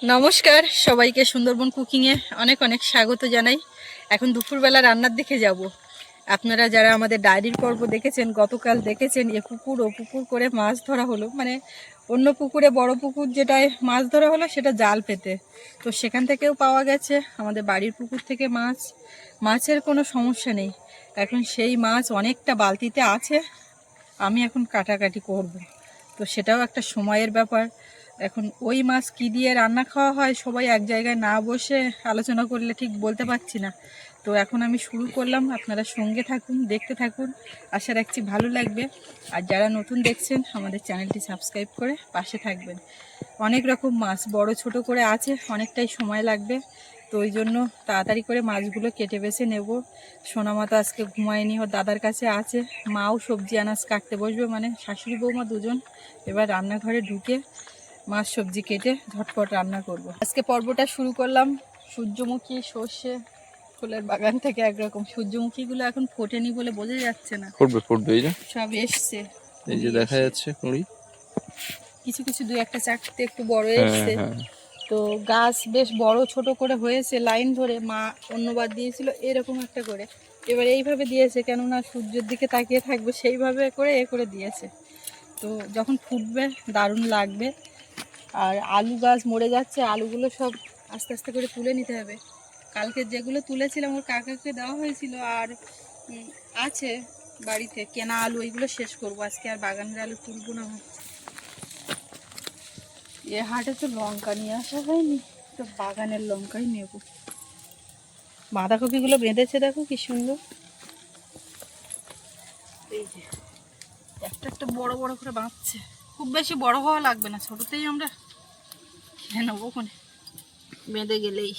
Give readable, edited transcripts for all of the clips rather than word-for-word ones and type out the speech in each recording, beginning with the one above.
নমস্কার সবাইকে সুন্দরবন কুকিংয়ে অনেক অনেক স্বাগত জানাই। এখন দুপুরবেলা রান্নার দিকে যাব। আপনারা যারা আমাদের ডায়েরির পর্ব দেখেছেন, গতকাল দেখেছেন এ পুকুর ও পুকুর করে মাছ ধরা হলো, মানে অন্য পুকুরে বড় পুকুর যেটায় মাছ ধরা হলো সেটা জাল পেতে, তো সেখান থেকেও পাওয়া গেছে। আমাদের বাড়ির পুকুর থেকে মাছের কোনো সমস্যা নেই। এখন সেই মাছ অনেকটা বালতিতে আছে, আমি এখন কাটাকাটি করব। তো সেটাও একটা সময়ের ব্যাপার। এখন ওই মাছ কী দিয়ে রান্না খাওয়া হয় সবাই এক জায়গায় না বসে আলোচনা করলে ঠিক বলতে পারছি না। তো এখন আমি শুরু করলাম, আপনারা সঙ্গে থাকুন, দেখতে থাকুন, আশা রাখছি ভালো লাগবে। আর যারা নতুন দেখছেন আমাদের চ্যানেলটি সাবস্ক্রাইব করে পাশে থাকবেন। অনেক রকম মাছ বড় ছোট করে আছে, অনেকটাই সময় লাগবে, তো ওই জন্য তাড়াতাড়ি করে মাছগুলো কেটে বেছে নেব। সোনামা তো আজকে ঘুমায়নি, ওর দাদার কাছে আছে। মাও সবজি আনাজ কাটতে বসবে, মানে শাশুড়ি বৌমা দুজন। এবার রান্নাঘরে ঢুকে মাছ সবজি কেটে ঝটপট রান্না করব। আজকে পর্বটা শুরু করলাম সূর্যমুখী সর্ষে ফুলের বাগান থেকে। একরকম সূর্যমুখীগুলো এখন ফোটেনি বলে বোঝা যাচ্ছে না, ফুটবে এই যে সব এসছে, এই যে দেখা যাচ্ছে কুঁড়ি, কিছু কিছু দুই একটা চারটে একটু বড় এসছে। হ্যাঁ তো গাছ বেশ বড় ছোট করে হয়েছে, লাইন ধরে। মা অন্যবার দিয়েছিল এরকম একটা করে, এবার এইভাবে দিয়েছে, কেননা সূর্যের দিকে তাকিয়ে থাকবে সেইভাবে করে দিয়েছে। তো যখন ফুটবে দারুণ লাগবে। আর আলু গাছ মরে যাচ্ছে, আলুগুলো সব আস্তে আস্তে করে তুলে নিতে হবে। কালকে যেগুলো তুলেছিলাম ওর কাকাকে দেওয়া হয়েছিল, আর আছে বাড়িতে কেনা আলু, ওইগুলো শেষ করবো আজকে। আর বাগানের আলু তুলবো না ভাবছি। এ হাটে তো লঙ্কা নিয়ে আসা হয়নি, তো বাগানের লঙ্কাই নেব। বাঁধাকপিগুলো বেঁধেছে, দেখো কি সুন্দর। এই যে একটা একটা বড় বড় করে বাঁধছে, খুব বেশি বড় হওয়া লাগবে না, ছোটতেই আমরা খেয়ে নেবো কোনে বেঁধে গেলেই।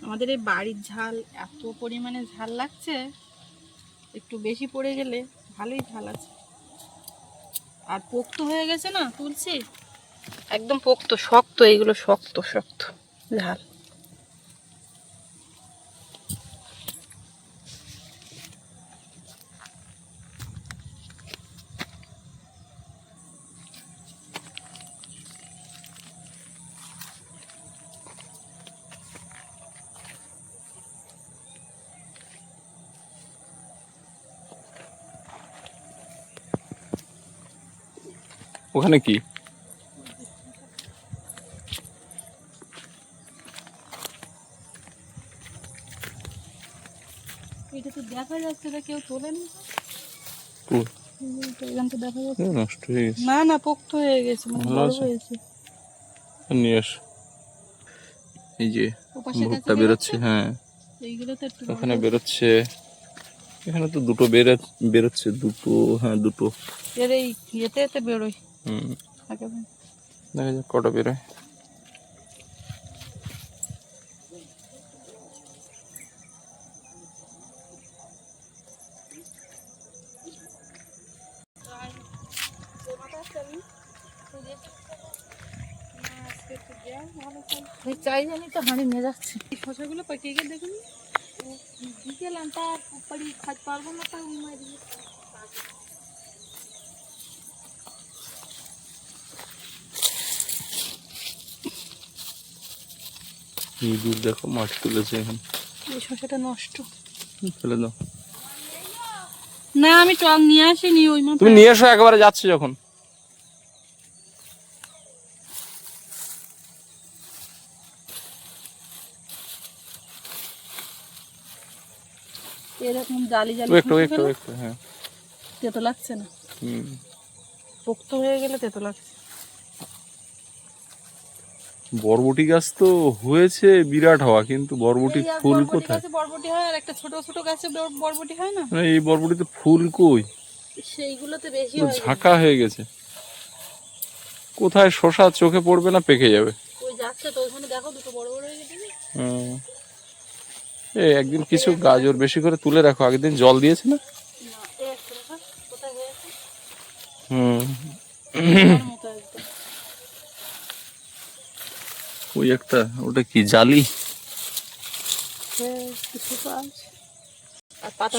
আমাদের এই বাড়ির ঝাল এত পরিমাণে ঝাল লাগছে, একটু বেশি পড়ে গেলে ভালোই ঝাল আছে। আর পোক্ত হয়ে গেছে না তুলসী, একদম পোক্ত, শক্ত, এইগুলো শক্ত শক্ত ঝাল। ওখানে কি এটা তো দেখা যাচ্ছে না, কেউ তোলেনি। দেখা যাচ্ছে নষ্ট হয়ে গেছে? না না, পোক্ত হয়ে গেছে, মানে বড় হয়েছে। নিয়ে আস, এই যে ওপাশের গাছে ভুট্টা বেরোচ্ছে, হ্যাঁ এইগুলো তো একটু ওখানে বেরোচ্ছে। এখানে তো দুটো বেরোচ্ছে, দুটো, হ্যাঁ দুটো। এর এই ইয়েতে এতে বেরোয়। দেখা যাক কটা বেরোয়। চাই জানি তো হাঁড়ি নিয়ে যাচ্ছে। শশাগুলো পাকিয়ে গেলে দেখুন, গেলাম তার বাড়ি খাতে পারবো না, তার মারি। ইঁদুর দেখো মাছ তুলেছে এখন। এই শশাটা নষ্ট, ফেলে দাও। না আমি টক নিয়ে আসিনি, ওই মতো তুমি নিয়ে এসো, একেবারে যাচ্ছে যখন। এরকম জালি জালি একটু হ্যাঁ তেতো লাগছে না, পোক্ত হয়ে গেলে তেতো লাগছে। বরবটি গাছ তো হয়েছে বিরাট হওয়া, কিন্তু বরবটির ফুল কোথায়? বরবটি হয়, আর একটা ছোট ছোট গাছে বরবটি হয় না, এই বরবটিতে ফুল কই? সেইগুলোতে বেশি হয়, ঝাঁকা হয়ে গেছে। কোথায় শশা চোখে পড়বে না, পেকে যাবে। ওই যাচ্ছে তো ওখানে, দেখো দুটো বড় বড় হয়ে গেছে। এই একদিন কিছু গাজর বেশি করে তুলে রাখো, আগের দিন জল দিয়েছে না? ওই একটা, ওটা কি জালি?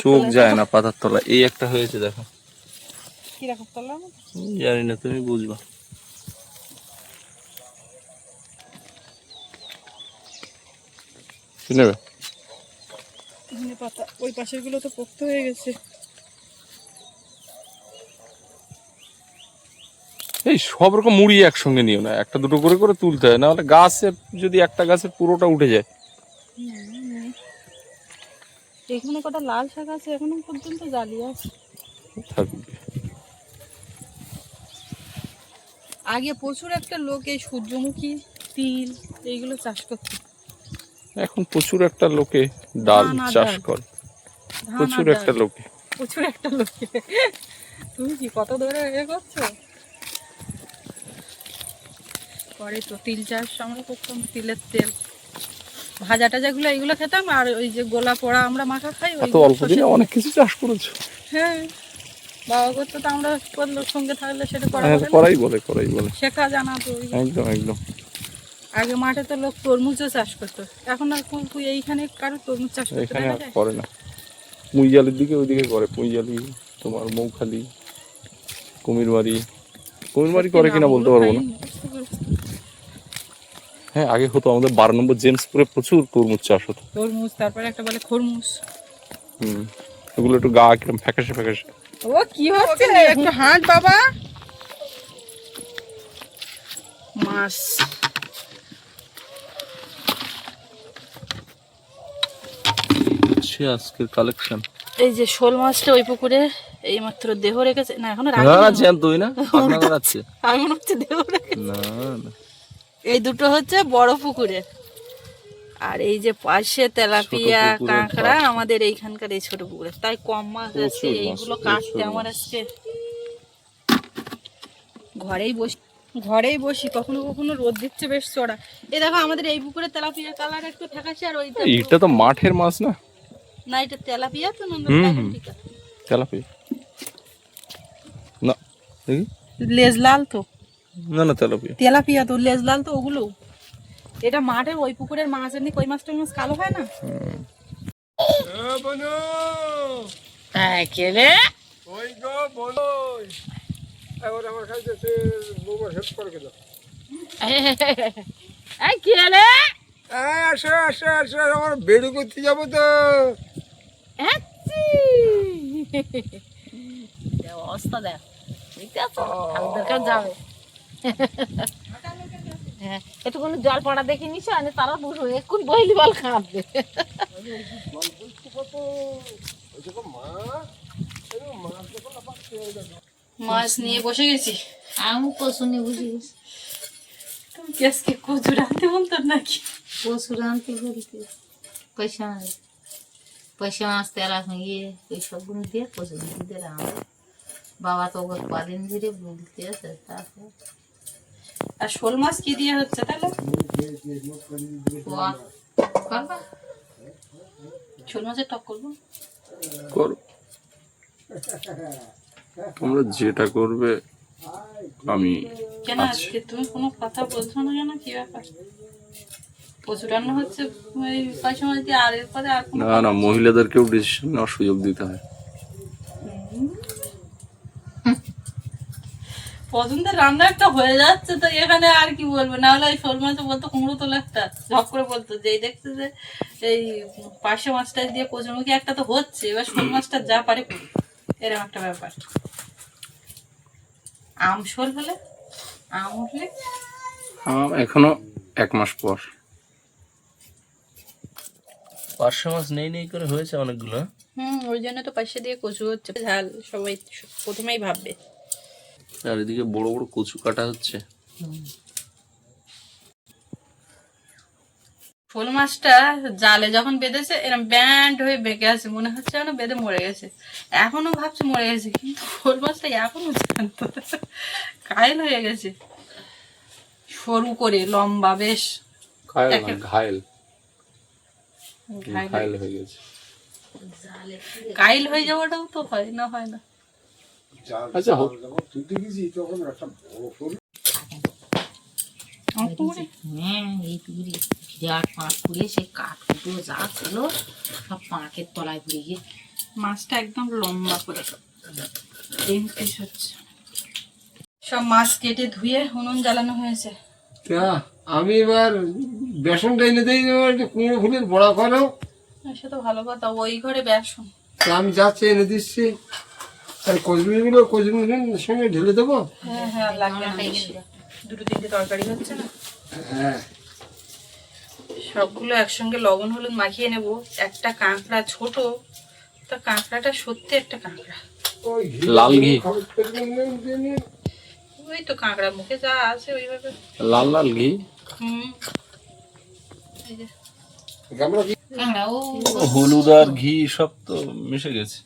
চোখ যায় না পাতার তলা। এই একটা হয়েছে দেখো, কিরকম তলা জানি না, তুমি বুঝবা। কি নেবে? ধনে পাতা, ওই পাশের গুলো তো পোক্ত হয়ে গেছে। এই সব রকম মুড়ি একসঙ্গে নিও না, একটা দুটো করে করে তুলতে হয়, নাহলে গাছে যদি একটা গাছের পুরোটা উঠে যায়। এখানে কটা লাল শাক আছে, এখনো পর্যন্ত জালি আছে। থাকবে। আগে প্রচুর একটা লোক এই সূর্যমুখী, তিল এইগুলো চাষ করতো। এখন প্রচুর একটা লোকে ডাল ধান আর চাষ ডাল। করে, ধান প্রচুর আর একটা ডাল। লোকে। প্রচুর একটা লোকে। তুমি কি কত ধরে করছো? করে তো তিল চাষ আমরা করতাম, তিলের তেল, ভাজা টাজাগুলো এইগুলো খেতাম। আর ওই যে গোলা পোড়া আমরা মাখা খাই, ওই এত অল্প দিনে অনেক কিছু চাষ করেছো। হ্যাঁ, বাবা করতো তো, আমরা লোক সঙ্গে থাকলে সেটা করা হ্যাঁ, হবে না। করাই বলে। শেখা জানা তো ওইগুলো। একদম একদম। আগে মাঠে তো লোক তরমুজও চাষ করতো, এখন আর এইখানে কারো তরমুজ চাষ করতে এখানে দেখা আর যায়? করে না। পুঁইজালির দিকে ওইদিকে করে, পুঁইজালি, তোমার মৌখালি, কুমিরমারি। কুমিরমারি করে কিনা বলতে পারবো না। হ্যাঁ, আগে হতো, আমাদের 12 নম্বর জেমসপুরে প্রচুর তরমুজ চাষ হতো। তরমুজ, তারপরে একটা বলে খরমুজ। ওগুলো একটু গা কিরম ফ্যাকাশে ফ্যাকাশে। ও কি হচ্ছে, একটু হাঁট বাবা। মাছ আজকের কালেকশন। এই যে শোল মাছটা ওই পুকুরে এই মাত্র দেহ রেখেছে, না এখনো না রাখেনি। জ্যান্তই না, পাখনা গড়াচ্ছে। আমি মনে হচ্ছে দেহ রেখেছে। না না, এই দুটো হচ্ছে বড় পুকুরে, আর এই যে পাশে তেলাপিয়া, ছোট পুকুরের কাঁকড়া পাশে। আমাদের এইখানকার এই ছোট পুকুরে, তাই কম মাছ আছে। প্রচুর মাছ, এইগুলো প্রচুর কাটতে আমার মাছ। আজকে ঘরেই বসি, কখনো কখনো রোদ দিচ্ছে বেশ চড়া। এই দেখো আমাদের এই পুকুরে তেলাপিয়া কালার একটু ফ্যাকাশে, আর ওইটা এটা তো মাঠের মাছ না। না, এটা তেলাপিয়া তো না, তেলাপিয়া না, দেখি। লেজ লাল তো। না তেলাপিয়া। তেলাপিয়া তো লেজ লাল তো ওগুলো। এটা মাঠের ওই পুকুরের মাছ, এমনি কই মাছটা মাছ কালো হয় না। কেলে কেলে আমার বেড়ু করতে যাবো তো। অবস্থা দেখ, দেখতে পাচ্ছ দরকার যাবে। হ্যাঁ, একটুখানি জল পড়া দেখে নিস, তারা বুঝবো এখন বইলি বল খাবে। মাছ নিয়ে বসে গেছি। আমি পশু নিয়ে বুঝে গেছি। তুমি কি আজকে কচু রাঁধতে বলতো নাকি? পশু রাঁধতে বলতে পয়সা পয়সা মাছ তেলা ভেঙে ওই সবগুলো দিয়ে পশু দিয়ে রাঁধে। বাবা তো ওকে কদিন ধরে বলতে আছে। তারপর আর শোল মাছ কি দিয়ে হচ্ছে তাহলে? করবা শোল মাছের টক করবো। করো, তোমরা যেটা করবে। আমি কেন আজকে তুমি কোনো কথা বলছো না কেন, কি ব্যাপার? প্রচুর রান্না হচ্ছে ওই পয়সা মাছ দিয়ে, আর এরপরে আর কোনো না, মহিলাদেরকেও ডিসিশন নেওয়ার সুযোগ দিতে হয়। পছন্দের রান্না একটা হয়ে যাচ্ছে, তো এখানে আর কি বলবো? না হলে ওই শোল মাছ বলতো, কুমড়ো তোলা একটা ঝপ করে বলতো যে এই দেখছে যে এই পার্শে মাছটা দিয়ে কচুরমুখী একটা তো হচ্ছে, এবার শোল মাছটা যা পারে করুক, এরকম একটা ব্যাপার। আম শোল হলে, আম উঠলে এখনো 1 মাস পর। পার্শে মাছ নেই করে হয়েছে অনেকগুলো। ওই জন্য তো পাশে দিয়ে কচু হচ্ছে, ঝাল সবাই প্রথমেই ভাববে। আর এদিকে বড় বড় কচু কাটা হচ্ছে। শোল মাছটা জালে যখন বেঁধেছে এরকম ব্যান্ড হয়ে বেঁকে আছে, মনে হচ্ছে যেন বেঁধে মরে গেছে। এখনো ভাবছি মরে গেছে, কিন্তু শোল মাছটা এখনো জ্যান্ত, কায়েল হয়ে গেছে। সরু করে লম্বা বেশ ঘায়েল হয়ে গেছে। কাইল হয়ে যাওয়াটাও তো হয় না, হয় না। আচ্ছা, হ্যাঁ এই পুকুরে বিরাট পাঁক পুড়ে সে কাঠ কুটো যা ছিল সব পাঁকের তলায় পুড়ে গিয়ে মাছটা একদম লম্বা করে হচ্ছে। সব মাছ কেটে ধুয়ে উনুন জ্বালানো হয়েছে। আমি এবার বেসনটা এনে দিই, এবার একটু কুমড়ো ফুলের বড়া করো। সে তো ভালো কথা, ওই ঘরে বেসন। তা আমি যাচ্ছি, এনে দিচ্ছি। আর কচুরিগুলো কচুরির সঙ্গে ঢেলে দেবো। হ্যাঁ হ্যাঁ, লাগবে না বেশি। দুটো তিনটে তরকারি হচ্ছে না, হ্যাঁ, সবগুলো একসঙ্গে লবণ হলুদ মাখিয়ে নেব। একটা কাঁকড়া ছোট, তা কাঁকড়াটা সত্যি একটা কাঁকড়া। ওই লাল ঘি। ওই তো কাঁকড়া মুখে যা আছে ওইভাবে। লাল লাল ঘি। হুম, এই যে গামলা কি? কাঁকড়া ও হলুদ আর ঘি সব তো মিশে গেছে।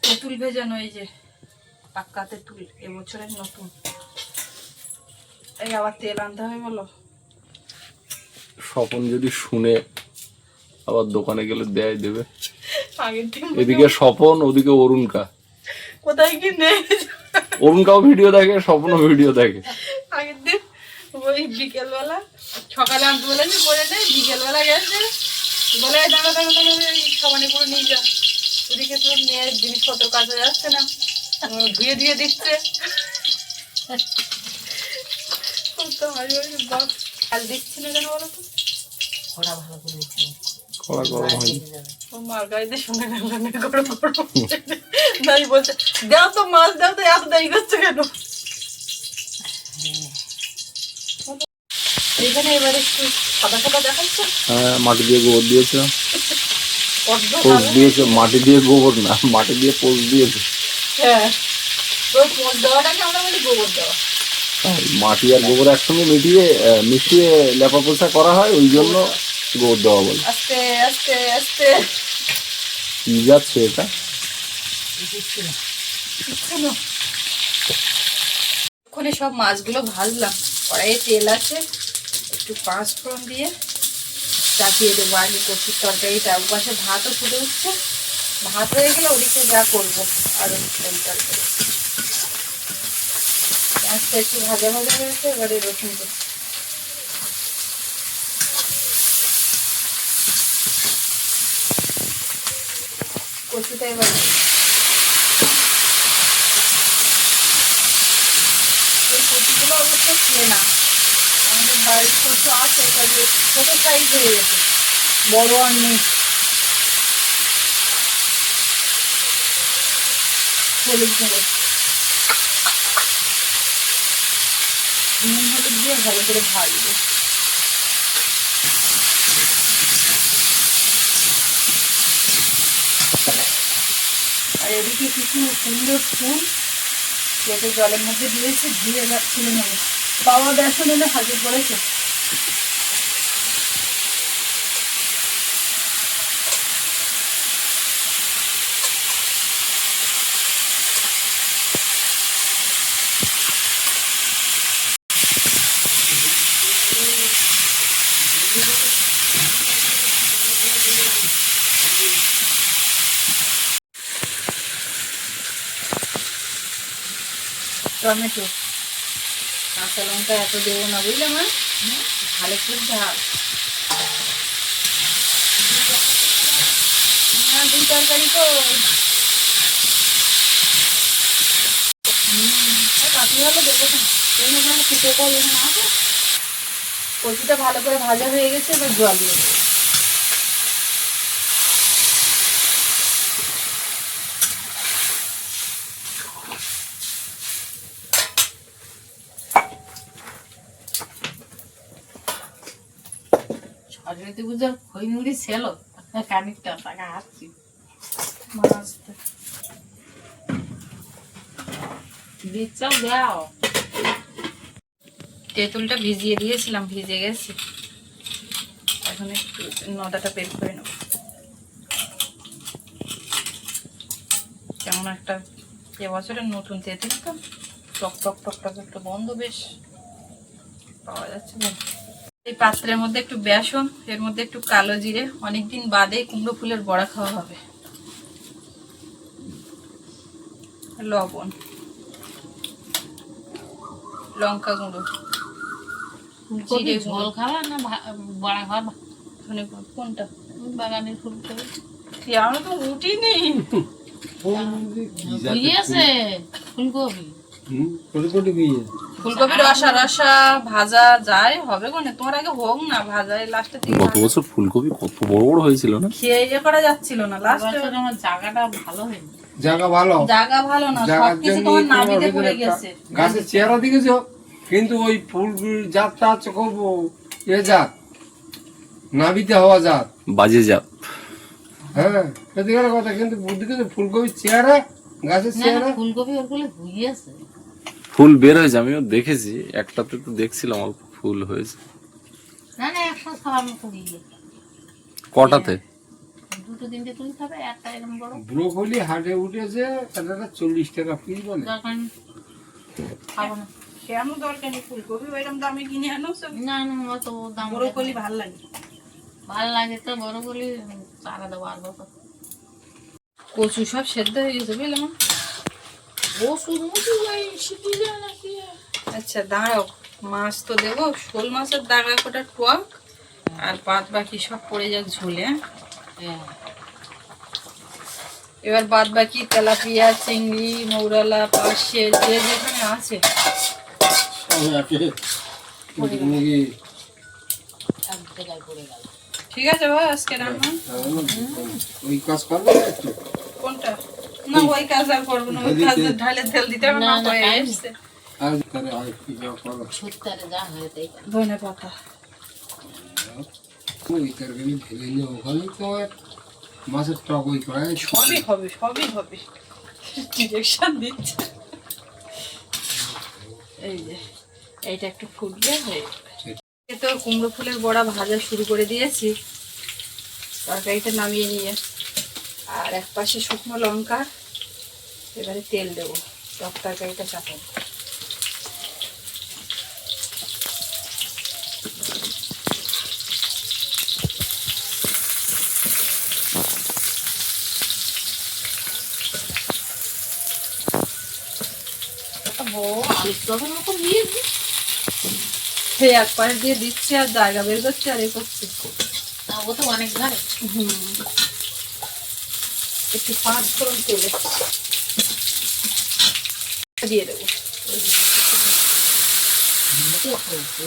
তেঁতুল ভেজানো, এই যে পাক্কা তেঁতুল, এবছরের নতুন। এই আবার তেল আনতে হবে বলো। স্বপন যদি শুনে আবার দোকানে গেলে দেয় দেবে। আগের দিন এদিকে স্বপন, ওদিকে অরুণকা। কোথায় কি নেই, অরুণকাও ভিডিও দেখে, স্বপনও ভিডিও দেখে। আগের দিন ওই বিকেলবেলা, সকালে আনতে বলেছি করে নেই, বিকেলবেলা গেছে বলে দাঁড়া দাঁড়া দাঁড়া সমানে করে নিয়ে যা। ওদিকে তো মেয়ের জিনিসপত্র কাজে যাচ্ছে না, ধুয়ে ধুয়ে দিচ্ছে। তো হাসি হাসি বাপ, কাল দিচ্ছি না কেন বলো তো? কড়া ভালো করে দিচ্ছি। কড়া গরম হয়নি। ও মার গাড়িতে শুনে গেলাম গরম গরম নাই বলছে, দাও তো মাছ দাও তো, এত দেরি করছে কেন? এখানে এবারে একটু সাদা সাদা দেখাচ্ছে। হ্যাঁ, মাটি দিয়ে গোবর দিয়েছে, পদ্ম পোষ সাদা। দিয়েছে। মাটি দিয়ে গোবর না, মাটি দিয়ে পোষ দিয়েছে। হ্যাঁ, ওই পোঁত দেওয়াটাকে আমরা বলি গোবর দেওয়া। মাটি আর গোবর একসঙ্গে মিশিয়ে লেপা পোছা করা হয়, ওই জন্য গোবর দেওয়া বলে। আস্তে আস্তে আস্তে কি যাচ্ছে এটা? ওখানে সব মাছগুলো ভাজলাম, কড়াইয়ে তেল আছে, একটু পাঁচ ফোড়ন দিয়ে চাপিয়ে দেবো আগে কচুর তরকারিটা। ওপাশে ভাতও ফুটে উঠছে, ভাত হয়ে গেলে ওদিকে যা করবো আরো তরকারি। পেঁয়াজটা একটু ভাজা ভাজা হয়েছে, এবারে রসুন দেবো। কচুটা এবার এই কচুগুলো অবশ্য ছিল না, আমাদের বাড়ির কচু আছে, তবে ছোট সাইজ হয়ে গেছে, বড় আর নেই। হলুদ গুঁড়ো, নুন হলুদ দিয়ে ভালো করে ভাজবো। আর এদিকে কিছু সুন্দর ফুল প্লেটে জলের মধ্যে দিয়েছে, ধুয়ে এবার তুলে নেবো। বাবা বেসন এনে হাজির করেছে। টমেটো, কাঁচা লঙ্কা এত দেবো না, বুঝলে মা, ভালো খুব ঝাল। হ্যাঁ, দুই তরকারি তো। কাঁচি ভালো দেবো না, ফুটে করলে না। কচুটা ভালো করে ভাজা হয়ে গেছে, এবার জল দিয়ে দেবো। সরস্বতী পুজোর খই মুড়ি ছিল খানিকটা টাকা আসছি মাছ দিচ্ছাও দাও। তেঁতুলটা ভিজিয়ে দিয়েছিলাম, ভিজে গেছে। এখন একটু নদাটা বের করে নেব। কেমন একটা এবছরের নতুন তেঁতুল তো, টক টক টক টক একটা গন্ধ বেশ পাওয়া যাচ্ছে। এই পাত্রের মধ্যে একটু বেসন, এর মধ্যে একটু কালো জিরে, অনেকদিন বাদে কুমড়ো ফুলের বড়া খাওয়া হবে। লবণ, লঙ্কা গুঁড়ো, জিরে ঝোল গুঁড়ো, খাওয়া না বড়া খাওয়া? ধনে গুঁড়ো। কোনটা? বাগানের ফুল খাবে। আমরা তো উঠিনি। বুঝিয়েছে ফুলকপি ফুলকপি দিয়ে ফুলকপির রসা রসা ভাজা যায় হবে কোনে, তোমার আগে হোক না ভাজা, এই লাস্টের দিকে গত বছর ফুলকপি কত বড় বড় হয়েছিল না? খেয়ে ইয়ে করা যাচ্ছিল না লাস্টে। এবছর আমার জায়গাটা ভালো হয়নি। জায়গা ভালো, জায়গা ভালো না, জায়গার সবকিছু জন্য তোমার তোমার নাবিতে ভেতরে পড়ে একটা গেছে। গাছের চেহারা দেখেছো, কিন্তু ওই ফুল জাতটা হচ্ছে খুব এ জাত, নাবিতে হওয়া জাত। বাজে জাত। হ্যাঁ সত্যিকারের কথা, কিন্তু বুদ্ধি কিন্তু ফুলকপির চেহারা, গাছের না না চেহারা। ফুলকপি ওর গুলো হইয়াছে। ফুল বের হয়েছে, আমিও দেখেছি, একটাতে তো দেখছিলাম অল্প ফুল হয়েছে। না না একসাথে খাওয়ার মতো হইয়ে কটাতে? দুটো তিনটে তুলি খাবে, একটা এরকম বড় ব্রোকলি হাটে উঠেছে, একটা 40 টাকা পিস বলে। দরকার নেই, খাবো না। কেন দরকার নেই, ফুলকপি ওইরকম দামে কিনে আনো, না না অত দাম ব্রোকলি ভালো লাগে। ভালো লাগে তো বড় বলি চারা দেবো আর কত। কচু সব সেদ্ধ হয়ে গেছে বুঝলাম। ও শুধু শিখি যায় নাকি? আচ্ছা দাঁড়াও, মাছ তো দেবো, শোল মাছের দাগা কোটা টক, আর বাদ বাকি সব পড়ে যাক ঝোলে। হ্যাঁ এবার বাদ বাকি তেলাপিয়া, চিংড়ি, মৌরালা, পার্শে যে যেখানে আছে এক জায়গায় পড়ে গেল। ঠিক আছে ভাই আজকে রান্না। ওই কাজ করবে একটু। কোনটা? না ওই কাজ আর করবো না, ওই কাজ ঢালে তেল দিতে হবে না, না, না, হয়ে টাইম এসছে। আর তারে আর কি যা করো, সত্যি যা হয় তাই করো। ধনে পাতা ওই তরকারি ঢেলে নিয়ে ওখানে তো আর মাছের টক ওই করাই সবই হবে, সবই হবে। ইনজেকশন দিচ্ছে। এই যে এইটা একটু ফুটবে হয়ে যাবে। এই তো কুমড়ো ফুলের বড়া ভাজা শুরু করে দিয়েছি, তরকারিটা নামিয়ে নিয়ে, আর এক পাশে শুকনো লঙ্কা, এবারে তেল দেবো, টক তরকারিটা চাপাবো। আলুর চপের মতো দিয়েছি। সেই এক পাশ দিয়ে দিচ্ছি আর জায়গা বের করছি আর এ করছি। ও তো অনেক ধারে। একটু পাঁচ ফোড়ন তেলে দিয়ে দেবো।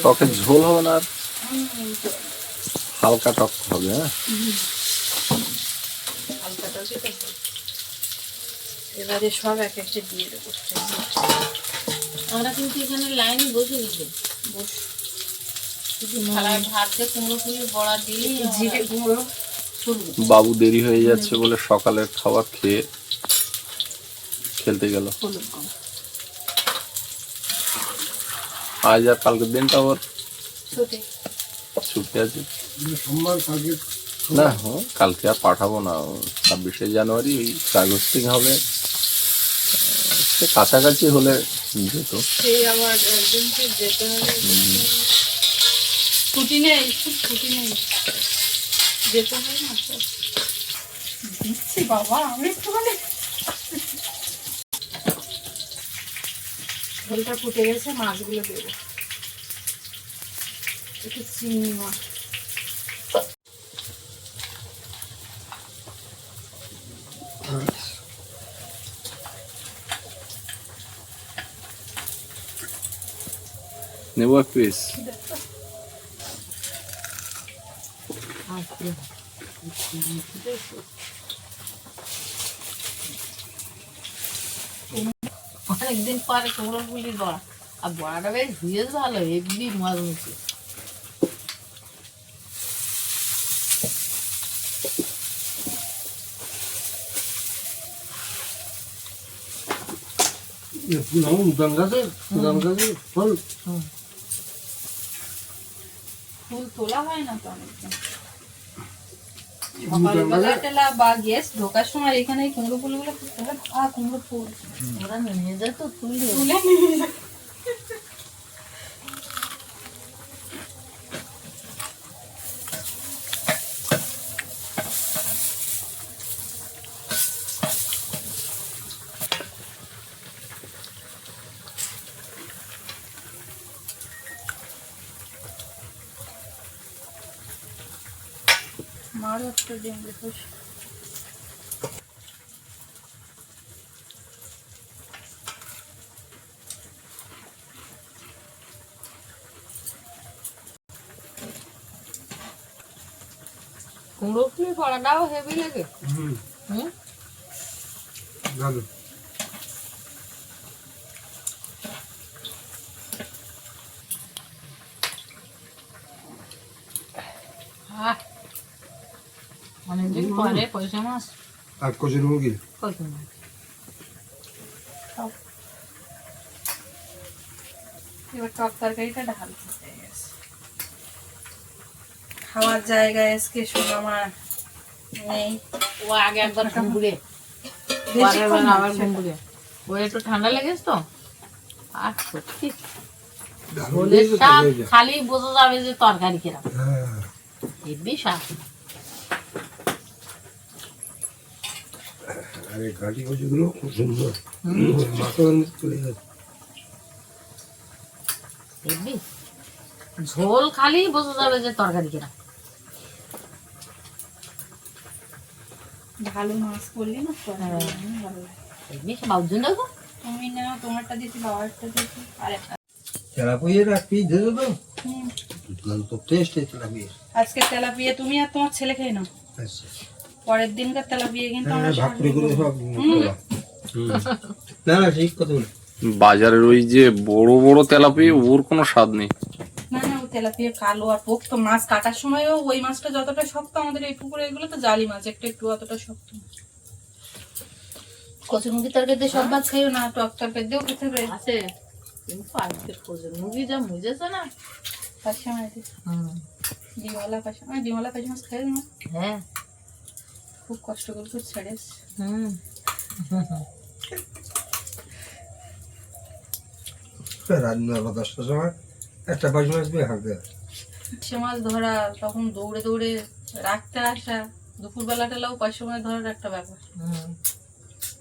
টকের ঝোল হবে না, আর হালকা টক হবে। হ্যাঁ হালকাটা যেটা হবে। এবারে সব এক একটা দিয়ে দেবো। আমরা কিন্তু এখানে লাইনে বসে গেছি। বস শুধু থালায় ভাত দিয়ে কুমড়ো ফুলের বড়া দিলেই জিরে গুঁড়ো শুরু। বাবু দেরি হয়ে যাচ্ছে বলে সকালের খাবার খেয়ে খেলতে গেল। হলুদ গুঁড়ো। আজ আর কালকের দিনটা আবার ছুটি। ছুটি আছে সোমবার কালকে। না। হ্যাঁ কালকে আর পাঠাবো না, 26শে জানুয়ারি ওই কাগজটিং হবে, সে কাছাকাছি হলে যেত। সেই আবার একজনকে যেতে হবে, ছুটি নেই, ছুটি নেই, যেতে হবে না। দিচ্ছি বাবা আমি একটুখানি। ঝোলটা ফুটে গেছে, মাছগুলো দেবো, একটু চিংড়ি মাছ। নেবো এক পিস। অনেকদিন পরে কুমড়ো ফুলির বড়া, আর বড়াটা বেশ ভুয়েছে ভালো, এমনি মজা হচ্ছে। উদান গাছে ফল ফুল তোলা হয় না তো অনেকদিন। সকালবেলা বা গ্যাস ঢোকার সময় এখানে এই কুমড়ো ফুলগুলো ফুটতে হয়। কুমড়ো ফুল ওরা নিয়ে যায় তো তুলে। তুলে নিয়ে যায়। মার একটা ডিম দেখো। কুমড়ো ফুলের বড়াটাও হেভি লাগে। হুম, ভালো। অনেকদিন পরে পয়সা মাছ। আর কচুর মুরগি পয়সা মাছ এবার টক তরকারিটা ঢাল খাওয়ার জায়গায় আজকে শুধু আমার নেই। ও আগে একবার ঘুমঘুরে, বেশিক্ষণ না, আবার ঘুমঘুরে। ও একটু ঠান্ডা লেগেছে তো। আর সত্যি ঝোলের স্বাদ খালি বোঝা যাবে যে তরকারি কিরকম। হেব্বি স্বাদ। আরে ঘাটি কচুগুলো খুব সুন্দর, মাথার মধ্যে চলে যাচ্ছে। হেব্বি ঝোল খালি বোঝা যাবে যে তরকারি কিরকম। ভালো মাছ করলি না তো, হ্যাঁ। ভালো লাগে। হেব্বি বাবুজন দেখো। তুমি না তোমারটা দিয়েছি, বাবারটা দিয়েছি, আর একটা তেলাপিয়ার এক পিস দিয়ে দেবো, হুম। তো টেস্ট এই তেলাপিয়ার। আজকে তেলাপিয়া তুমি আর তোমার ছেলে খেয়ে নাও, আচ্ছা, পরের দিনকার তেলাপিয়া কিন্তু আমরা ভাগ করে করে সব খাওয়া। না না ঠিক কথা বলে। বাজারের ওই যে বড় বড় তেলাপি, ওর কোনো স্বাদ নেই। না না, ও তেলাপিয়া কালো আর পোক্ত মাছ কাটার সময়ও ওই মাছটা যতটা শক্ত, আমাদের এই পুকুরে এগুলো তো জালি মাছ, একটু একটু অতটা শক্ত না। কচুরমুখী তরকারিতে সব মাছ খাইও না, টক তরকারি দিয়েও খেতে হবে। আছে কিন্তু আজকে খোঁজের মুরগি যা মুজেছে না। পাশে মাছ ডিমওয়ালা পাশে, আমি ডিমওয়ালা পাশে মাছ খাই না, হ্যাঁ। খুব কষ্ট করে খুব ছেড়ে হুম, রাত 9-10টার সময় একটা পাঁচ মাছ দিয়ে হাঁকতে হয়। সে মাছ ধরা, তখন দৌড়ে দৌড়ে রাখতে আসা, দুপুরবেলা টেলাও 500 মাছ ধরার একটা ব্যাপার। হুম।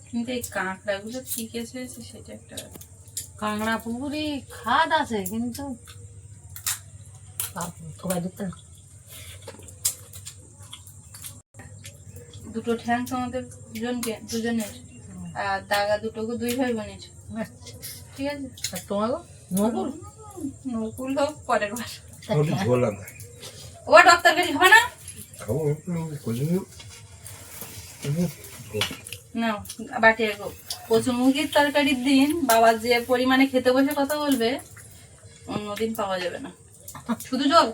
কিন্তু এই কাঁকড়াগুলো কি কেসে হয়েছে সেটা একটা ব্যাপার। কাঁকড়া পুকুরি খাদ আছে কিন্তু সবাই দেখতে না। দুটো ঠ্যাং তো আমাদের দুজনের, আর দাগা দুটোকে 2 ভাই বোনের, ঠিক আছে। আর তোমাকে নকুল নকুল হোক পরের বার। ওটা ঝোল আনা ও টক তরকারি খাবে না? খাবো কচুর না বাটি এগো। কচুরমুখির তরকারির দিন বাবা যে পরিমাণে খেতে বসে কথা বলবে, অন্যদিন পাওয়া যাবে না। শুধু জল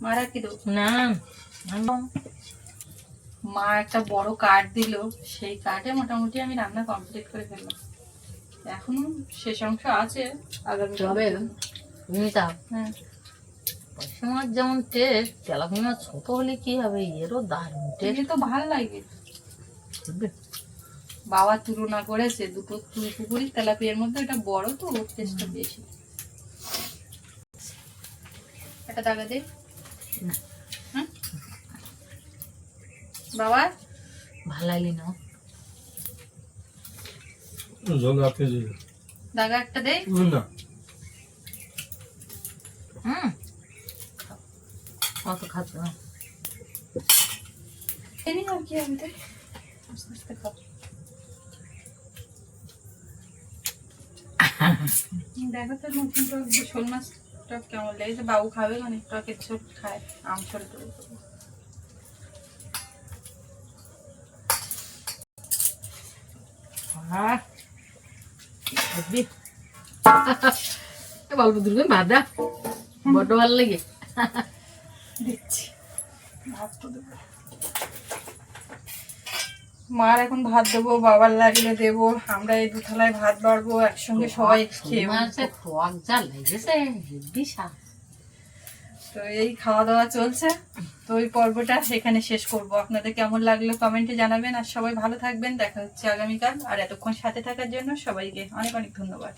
মারা কি দেবো? না মা একটা বড় কাঠ দিল, সেই কাঠে মোটামুটি আমি রান্না কমপ্লিট করে ফেললাম। এখনো শেষ অংশ আছে, আগামী তবে মিতা হ্যাঁ। পয়সা মাছ যেমন টেস্ট, তেলাপিয়া মাছ ছোট হলে কি হবে, এরও দারুণ টেস্ট। দেখে তো ভাল লাগে। বাবা তুলনা করেছে দুটো পুকুরি তেলাপিয়ার মধ্যে, এটা বড় তো ওর টেস্টটা বেশি। একটা দাগা দে বাবা, ভাল লাগলি না? ঝোল আপনি দিন দাগা একটা দে না। হুম, অত খাচ্ছ না। এনে আর কি আমি তো আস্তে আস্তে খাবো। দেখো তো নতুন টক শোল মাছ টক কেমন লেগেছে। বাবু খাবে, মানে টকের ঝোল খায়, আম ঝোল টুল। গল্প দুর্গে ভাত দা বড্ড ভালো লাগে। দিচ্ছি ভাত তো দেবো। মার এখন ভাত দেবো, বাবার লাগলে দেবো, আমরা এই 2 থালায় ভাত বাড়বো, একসঙ্গে সবাই খেয়ে মাছের টক যা লেগেছে হেব্বি স্বাদ। তো এই খাওয়া দাওয়া চলছে। তো ওই পর্বটা এখানে শেষ করব। আপনাদের কেমন লাগলো কমেন্টে জানাবেন, আর সবাই ভালো থাকবেন। দেখা হচ্ছে আগামীকাল। আর এতক্ষণ সাথে থাকার জন্য সবাইকে অনেক অনেক ধন্যবাদ।